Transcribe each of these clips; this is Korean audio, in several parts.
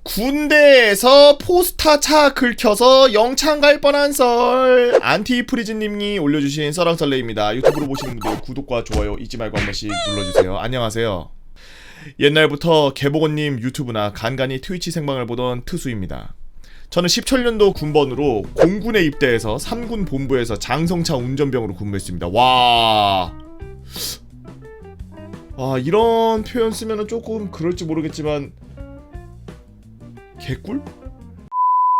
군대에서 포스타 차 긁혀서 영창 갈 뻔한 썰. 안티프리즈님이 올려주신 썰랑썰레입니다. 유튜브로 보시는 분들 구독과 좋아요 잊지 말고 한 번씩 눌러주세요. 안녕하세요. 옛날부터 개보건님 유튜브나 간간히 트위치 생방을 보던 트수입니다. 저는 17년도 군번으로 공군에 입대해서 3군 본부에서 장성차 운전병으로 근무했습니다. 와, 이런 표현 쓰면은 조금 그럴지 모르겠지만 개꿀?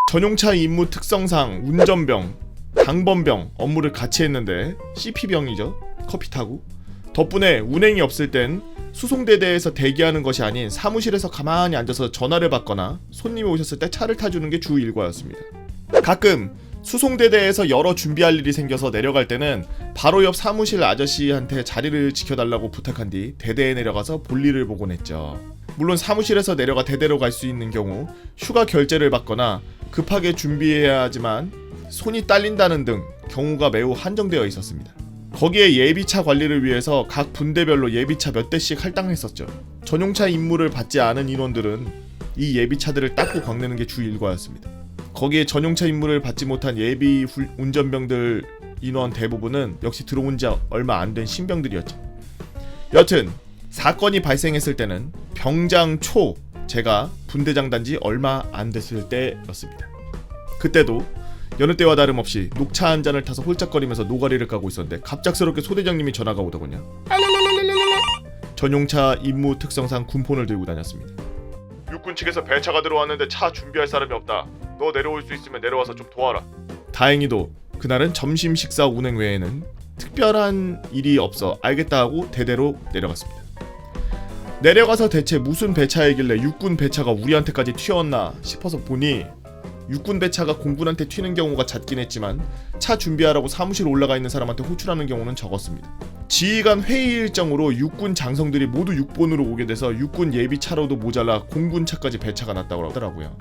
전용차 임무 특성상 운전병, 당번병 업무를 같이 했는데 CP병이죠. 커피 타고. 덕분에 운행이 없을 땐 수송대대에서 대기하는 것이 아닌 사무실에서 가만히 앉아서 전화를 받거나 손님이 오셨을 때 차를 타주는 게 주 일과였습니다. 가끔 수송대대에서 여러 준비할 일이 생겨서 내려갈 때는 바로 옆 사무실 아저씨한테 자리를 지켜달라고 부탁한 뒤 대대에 내려가서 볼일을 보곤 했죠. 물론 사무실에서 내려가 대대로 갈 수 있는 경우 휴가 결제를 받거나 급하게 준비해야 하지만 손이 딸린다는 등 경우가 매우 한정되어 있었습니다. 거기에 예비차 관리를 위해서 각 분대별로 예비차 몇 대씩 할당했었죠. 전용차 임무를 받지 않은 인원들은 이 예비차들을 닦고 광내는 게 주 일과였습니다. 거기에 전용차 임무를 받지 못한 예비 운전병들 인원 대부분은 역시 들어온 지 얼마 안 된 신병들이었죠. 여튼 사건이 발생했을 때는 병장 초, 제가 분대장 단지 얼마 안 됐을 때였습니다. 그때도 여느 때와 다름없이 녹차 한 잔을 타서 홀짝거리면서 노가리를 까고 있었는데 갑작스럽게 소대장님이 전화가 오더군요. 전용차 임무 특성상 군폰을 들고 다녔습니다. 육군 측에서 배차가 들어왔는데 차 준비할 사람이 없다. 너 내려올 수 있으면 내려와서 좀 도와라. 다행히도 그날은 점심 식사 운행 외에는 특별한 일이 없어 알겠다 하고 대대로 내려갔습니다. 내려가서 대체 무슨 배차이길래 육군 배차가 우리한테까지 튀어왔나 싶어서 보니 육군 배차가 공군한테 튀는 경우가 잦긴 했지만 차 준비하라고 사무실 올라가 있는 사람한테 호출하는 경우는 적었습니다. 지휘관 회의 일정으로 육군 장성들이 모두 6번으로 오게 돼서 육군 예비차로도 모자라 공군 차까지 배차가 났다고 하더라고요.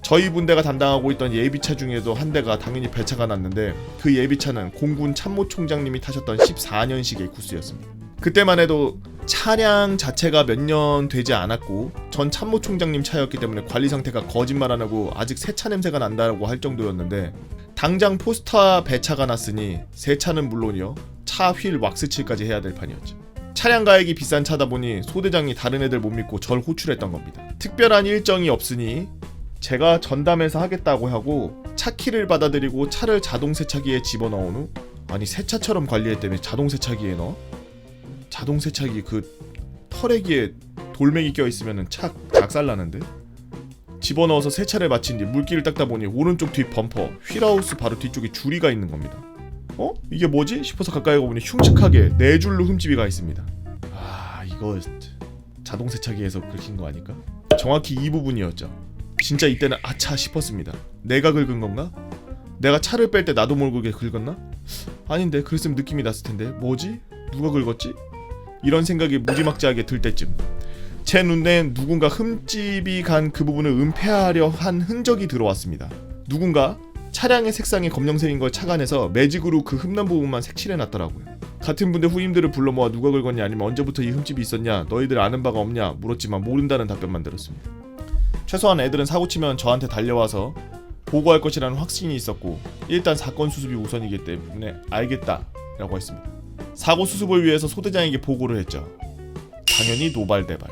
저희 분대가 담당하고 있던 예비차 중에도 한 대가 당연히 배차가 났는데 그 예비차는 공군 참모총장님이 타셨던 14년식의 구스였습니다. 그때만 해도 차량 자체가 몇 년 되지 않았고 전 참모총장님 차였기 때문에 관리 상태가 거짓말 안 하고 아직 새 차 냄새가 난다고 할 정도였는데 당장 포스타 배차가 났으니 새 차는 물론이요 차 휠 왁스칠까지 해야 될 판이었죠. 차량 가액이 비싼 차다 보니 소대장이 다른 애들 못 믿고 절 호출했던 겁니다. 특별한 일정이 없으니 제가 전담해서 하겠다고 하고 차 키를 받아들이고 차를 자동 세차기에 집어넣은 후 아니 새 차처럼 관리했다며 자동 세차기에 넣어? 자동 세차기 그 털에기에 돌멩이 껴있으면 차 작살나는데? 집어넣어서 세차를 마친 뒤 물기를 닦다 보니 오른쪽 뒷 범퍼 휠하우스 바로 뒤쪽에 줄이가 있는 겁니다. 이게 뭐지? 싶어서 가까이 가보니 흉측하게 4줄로 흠집이 가 있습니다. 이거 자동 세차기에서 긁힌 거 아닐까? 정확히 이 부분이었죠. 진짜 이때는 아차 싶었습니다. 내가 긁은 건가? 내가 차를 뺄 때 나도 모르게 긁었나? 아닌데 그랬으면 느낌이 났을 텐데 뭐지? 누가 긁었지? 이런 생각이 무지막지하게 들 때쯤 제 눈엔 누군가 흠집이 간 그 부분을 은폐하려 한 흔적이 들어왔습니다. 누군가 차량의 색상이 검정색인 걸 착안해서 매직으로 그 흠난 부분만 색칠해놨더라고요. 같은 분대 후임들을 불러 모아 누가 긁었냐 아니면 언제부터 이 흠집이 있었냐 너희들 아는 바가 없냐 물었지만 모른다는 답변만 들었습니다. 최소한 애들은 사고치면 저한테 달려와서 보고할 것이라는 확신이 있었고 일단 사건 수습이 우선이기 때문에 알겠다 라고 했습니다. 사고 수습을 위해서 소대장에게 보고를 했죠. 당연히 노발대발.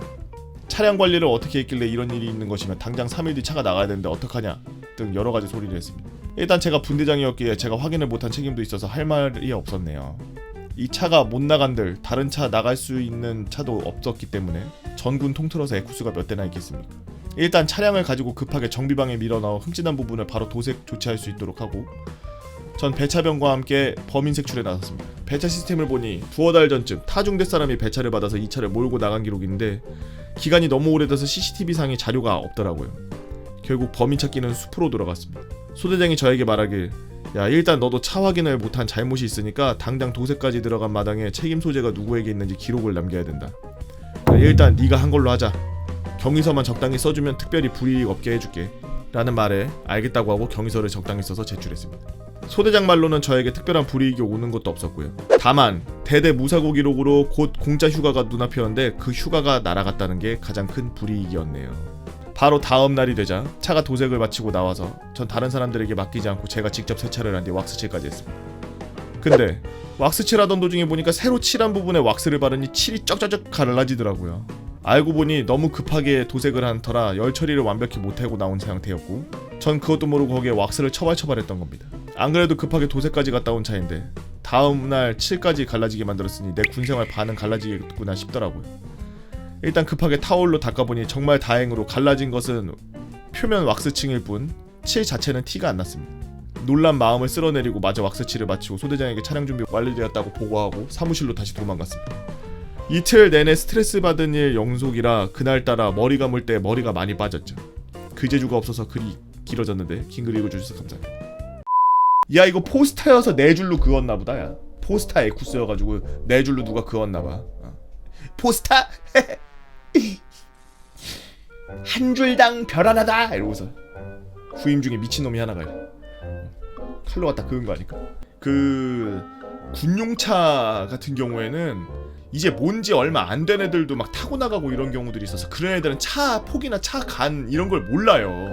차량 관리를 어떻게 했길래 이런 일이 있는 것이면 당장 3일 뒤 차가 나가야 되는데 어떡하냐 등 여러가지 소리를 했습니다. 일단 제가 분대장이었기에 제가 확인을 못한 책임도 있어서 할 말이 없었네요. 이 차가 못 나간들 다른 차 나갈 수 있는 차도 없었기 때문에 전군 통틀어서 에쿠스가 몇 대나 있겠습니까. 일단 차량을 가지고 급하게 정비방에 밀어넣어 흠집난 부분을 바로 도색 조치할 수 있도록 하고 전 배차병과 함께 범인 색출에 나섰습니다. 배차 시스템을 보니 두어 달 전쯤 타중대 사람이 배차를 받아서 이 차를 몰고 나간 기록이 있는데 기간이 너무 오래돼서 CCTV상의 자료가 없더라고요. 결국 범인 찾기는 숲으로 들어갔습니다. 소대장이 저에게 말하길 야 일단 너도 차 확인을 못한 잘못이 있으니까 당장 도색까지 들어간 마당에 책임 소재가 누구에게 있는지 기록을 남겨야 된다. 일단 네가 한 걸로 하자. 경위서만 적당히 써주면 특별히 불이익 없게 해줄게 라는 말에 알겠다고 하고 경위서를 적당히 써서 제출했습니다. 소대장 말로는 저에게 특별한 불이익이 오는 것도 없었고요. 다만 대대 무사고 기록으로 곧 공짜 휴가가 눈앞이었는데 그 휴가가 날아갔다는 게 가장 큰 불이익이었네요. 바로 다음 날이 되자 차가 도색을 마치고 나와서 전 다른 사람들에게 맡기지 않고 제가 직접 세차를 한 뒤 왁스칠까지 했습니다. 근데 왁스칠하던 도중에 보니까 새로 칠한 부분에 왁스를 바르니 칠이 쩍쩍쩍 갈라지더라고요. 알고 보니 너무 급하게 도색을 한 터라 열 처리를 완벽히 못하고 나온 상태였고 전 그것도 모르고 거기에 왁스를 처발처발했던 겁니다. 안 그래도 급하게 도색까지 갔다 온 차인데 다음날 칠까지 갈라지게 만들었으니 내 군생활 반은 갈라지겠구나 싶더라고요. 일단 급하게 타올로 닦아보니 정말 다행으로 갈라진 것은 표면 왁스층일 뿐 칠 자체는 티가 안 났습니다. 놀란 마음을 쓸어내리고 마저 왁스칠을 마치고 소대장에게 차량 준비 완료되었다고 보고하고 사무실로 다시 도망갔습니다. 이틀 내내 스트레스 받은 일 영속이라 그날따라 머리 감을 때 머리가 많이 빠졌죠. 글재주가 없어서 글이 길어졌는데 긴 글 읽어주셔서 감사합니다. 야 이거 포스타여서 네 줄로 그었나 보다. 야 포스타 에쿠스여가지고 네 줄로 누가 그었나 봐. 포스타 한 줄당 별 하나다 이러고서 후임 중에 미친놈이 하나가 칼로 갖다 그은 거 아닐까. 그 군용차 같은 경우에는 이제 뭔지 얼마 안 된 애들도 막 타고 나가고 이런 경우들이 있어서 그런 애들은 차 폭이나 차 간 이런 걸 몰라요.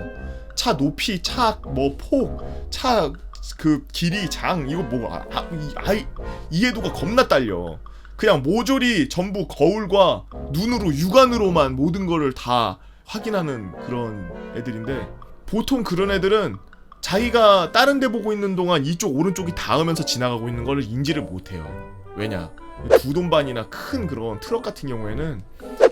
차 높이, 차 뭐 폭, 차 그 길이, 장 이거 뭐 이해도가 겁나 딸려. 그냥 모조리 전부 거울과 눈으로 육안으로만 모든 거를 다 확인하는 그런 애들인데 보통 그런 애들은 자기가 다른 데 보고 있는 동안 이쪽 오른쪽이 닿으면서 지나가고 있는 걸 인지를 못해요. 왜냐? 두돈반이나 큰 그런 트럭 같은 경우에는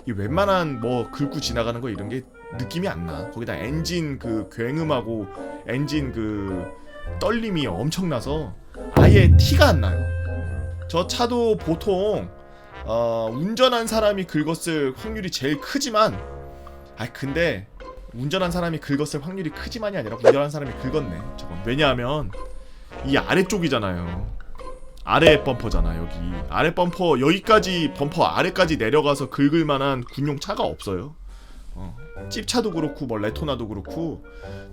이 웬만한 뭐 긁고 지나가는 거 이런 게 느낌이 안 나. 거기다 엔진 그 굉음하고 엔진 그 떨림이 엄청나서 아예 티가 안 나요. 저 차도 보통 운전한 사람이 긁었을 확률이 제일 크지만 근데 운전한 사람이 긁었을 확률이 크지만이 아니라 운전한 사람이 긁었네 저건. 왜냐하면 이 아래쪽이잖아요. 아래 범퍼잖아. 여기 아래 범퍼 여기까지 범퍼 아래까지 내려가서 긁을 만한 군용 차가 없어요. 찝차도 그렇고 뭐 레토나도 그렇고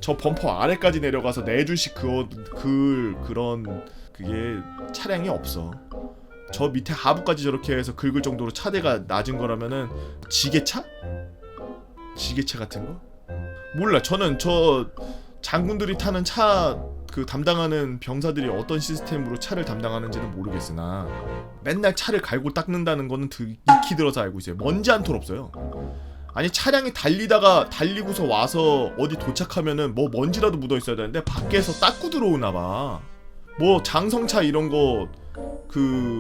저 범퍼 아래까지 내려가서 네 줄씩 그런 그게 차량이 없어. 저 밑에 하부까지 저렇게 해서 긁을 정도로 차대가 낮은 거라면은 지게차? 지게차 같은 거? 몰라. 저는 저 장군들이 타는 차 그 담당하는 병사들이 어떤 시스템으로 차를 담당하는지는 모르겠으나 맨날 차를 갈고 닦는다는 거는 익히 들어서 알고 있어요. 먼지 한 톨 없어요. 아니 차량이 달리고서 와서 어디 도착하면은 뭐 먼지라도 묻어 있어야 되는데 밖에서 닦고 들어오나 봐. 뭐 장성차 이런 거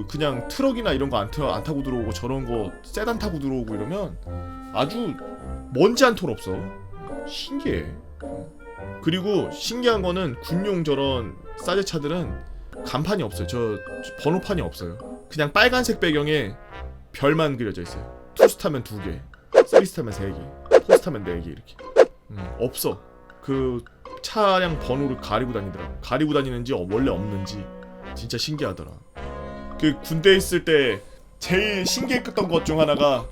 그냥 트럭이나 이런 거 안 타고 들어오고 저런 거 세단 타고 들어오고 이러면 아주 먼지 한 톨 없어. 신기해. 그리고 신기한 거는 군용 저런 싸제차들은 간판이 없어요. 저 번호판이 없어요. 그냥 빨간색 배경에 별만 그려져 있어요. 투스 타면 2개, 쓰리스 타면 3개, 포스 타면 4개 이렇게. 없어. 그 차량 번호를 가리고 다니더라고. 가리고 다니는지 원래 없는지 진짜 신기하더라. 그 군대에 있을 때 제일 신기했던 것 중 하나가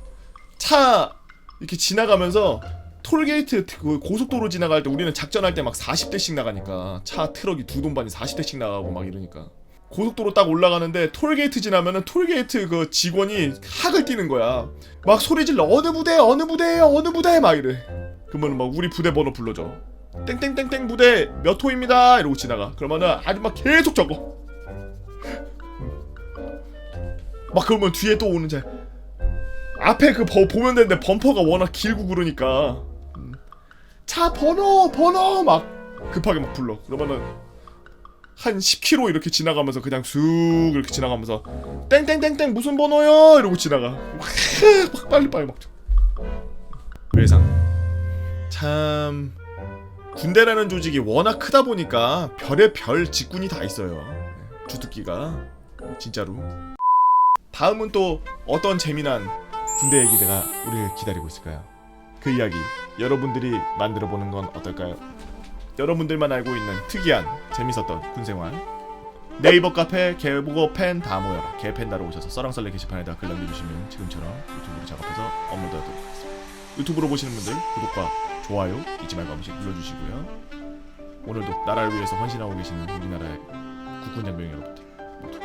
차 이렇게 지나가면서 톨게이트 그 고속도로 지나갈 때 우리는 작전할 때 막 40대씩 나가니까 차 트럭이 두돈반이 40대씩 나가고 막 이러니까 고속도로 딱 올라가는데 톨게이트 지나면은 톨게이트 그 직원이 학을 뛰는 거야. 막 소리 질러. 어느 부대 막 이래. 그러면 막 우리 부대 번호 불러줘. 땡땡땡땡 부대 몇 호입니다 이러고 지나가. 그러면은 아주 막 계속 적어. 막 그러면 뒤에 또 오는 차 앞에 그 보면 되는데 범퍼가 워낙 길고 그러니까 차 번호 막 급하게 막 불러. 그러면은 한 10km 이렇게 지나가면서 그냥 쑥 이렇게 지나가면서 땡땡땡땡 무슨 번호요 이러고 지나가. 막 빨리 막 외상. 참 군대라는 조직이 워낙 크다 보니까 별의 별 직군이 다 있어요. 주특기가 진짜로. 다음은 또 어떤 재미난 군대 얘기가 우리를 기다리고 있을까요? 그 이야기 여러분들이 만들어보는 건 어떨까요? 여러분들만 알고 있는 특이한 재밌었던 군생활. 네이버 카페 개보고 팬 다 모여라 개팬다로 오셔서 썰랑썰레 게시판에다 글 남겨주시면 지금처럼 유튜브로 작업해서 업로드하도록 하겠습니다. 유튜브로 보시는 분들 구독과 좋아요 잊지 말고 한 번씩 눌러주시고요. 오늘도 나라를 위해서 헌신하고 계시는 우리나라의 국군 장병 여러분들 모두